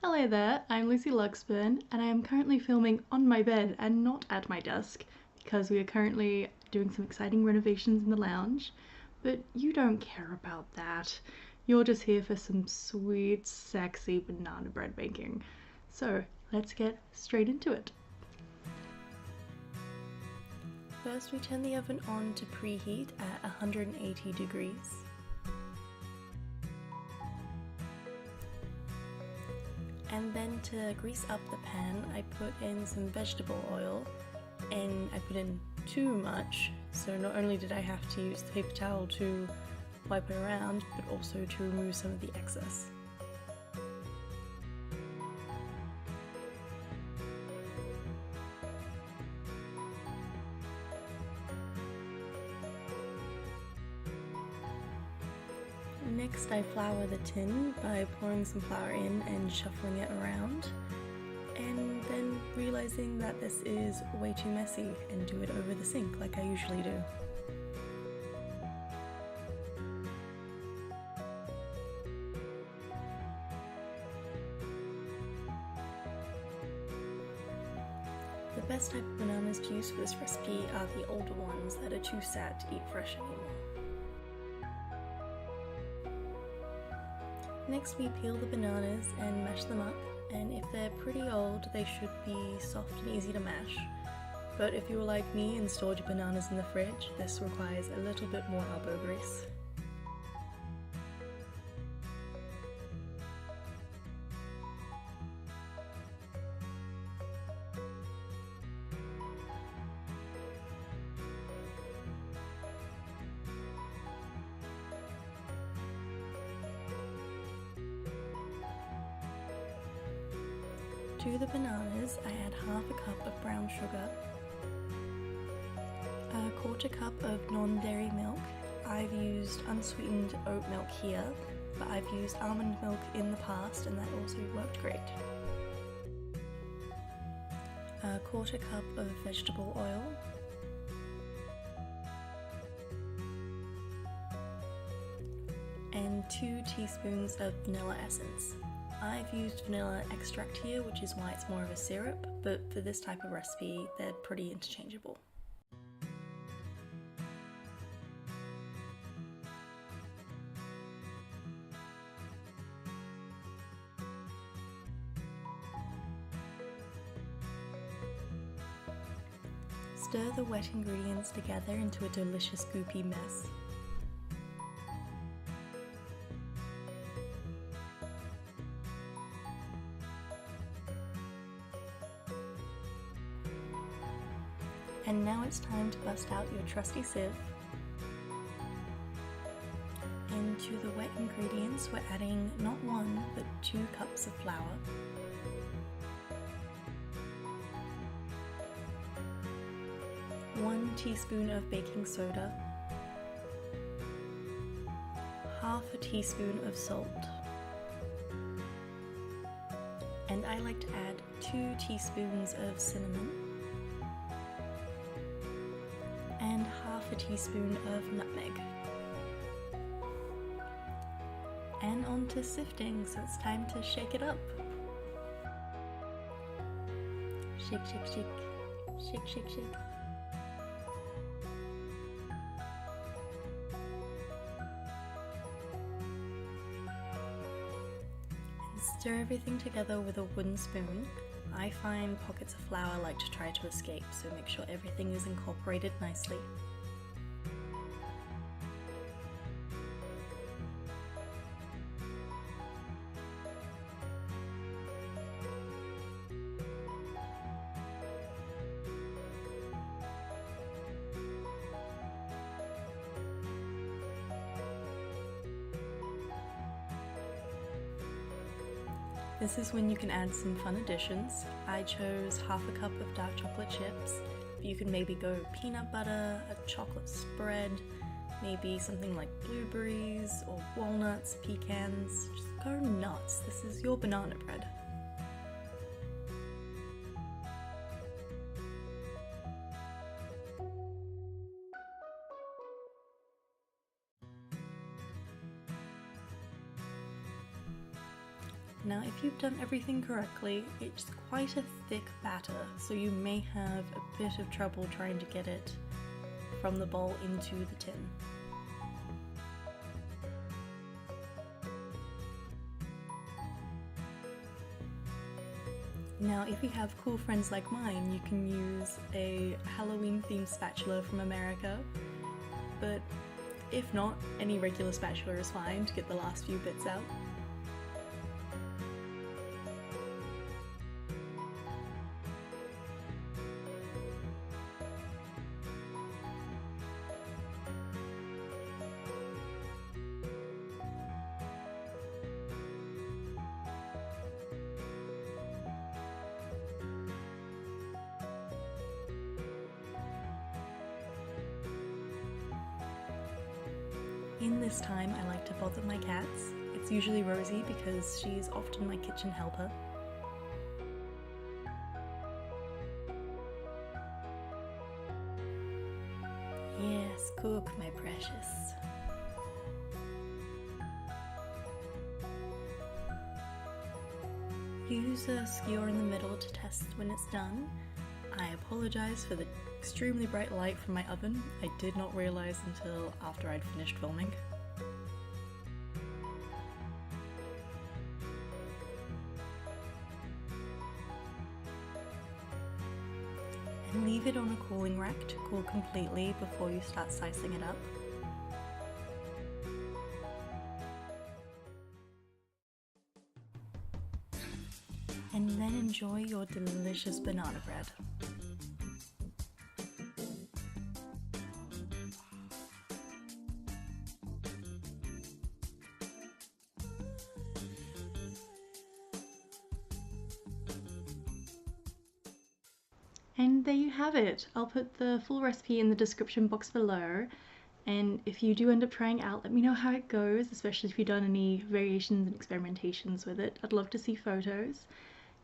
Hello there, I'm Lucy Luxburn and I am currently filming on my bed and not at my desk because we are currently doing some exciting renovations in the lounge, but you don't care about that. You're just here for some sweet, sexy banana bread making. So let's get straight into it. First, we turn the oven on to preheat at 180 degrees. And then to grease up the pan, I put in some vegetable oil, and I put in too much, so not only did I have to use the paper towel to wipe it around, but also to remove some of the excess. Next, I flour the tin by pouring some flour in and shuffling it around, and then realizing that this is way too messy and do it over the sink like I usually do. The best type of bananas to use for this recipe are the older ones that are too sad to eat fresh anymore. Next, we peel the bananas and mash them up, and if they're pretty old, they should be soft and easy to mash. But if you were like me and stored your bananas in the fridge, this requires a little bit more elbow grease. To the bananas, I add half a cup of brown sugar, a quarter cup of non-dairy milk. I've used unsweetened oat milk here, but I've used almond milk in the past and that also worked great. A quarter cup of vegetable oil, and 2 teaspoons of vanilla essence. I've used vanilla extract here, which is why it's more of a syrup, but for this type of recipe, they're pretty interchangeable. Stir the wet ingredients together into a delicious goopy mess. And now it's time to bust out your trusty sieve. Into the wet ingredients, we're adding not 1, but 2 cups of flour. One teaspoon of baking soda. Half a teaspoon of salt. And I like to add 2 teaspoons of cinnamon. And half a teaspoon of nutmeg. And on to sifting, so it's time to shake it up. Shake, shake, shake. Shake, shake, shake. And stir everything together with a wooden spoon. I find pockets of flour like to try to escape, so make sure everything is incorporated nicely. This is when you can add some fun additions. I chose half a cup of dark chocolate chips, but you can maybe go peanut butter, a chocolate spread, maybe something like blueberries or walnuts, pecans. Just go nuts. This is your banana bread. Now Now, if you've done everything correctly, it's quite a thick batter, so you may have a bit of trouble trying to get it from the bowl into the tin. Now, if you have cool friends like mine, you can use a Halloween-themed spatula from America, but if not, any regular spatula is fine to get the last few bits out. In this time, I like to bother my cats. It's usually Rosie because she's often my kitchen helper. Yes, cook, my precious. Use a skewer in the middle to test when it's done. I apologize for the extremely bright light from my oven. I did not realize until after I'd finished filming. And leave it on a cooling rack to cool completely before you start slicing it up. And then enjoy your delicious banana bread. And there you have it. I'll put the full recipe in the description box below, and if you do end up trying it out, let me know how it goes, especially if you've done any variations and experimentations with it. I'd love to see photos.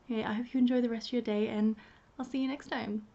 Yeah, I hope you enjoy the rest of your day, and I'll see you next time.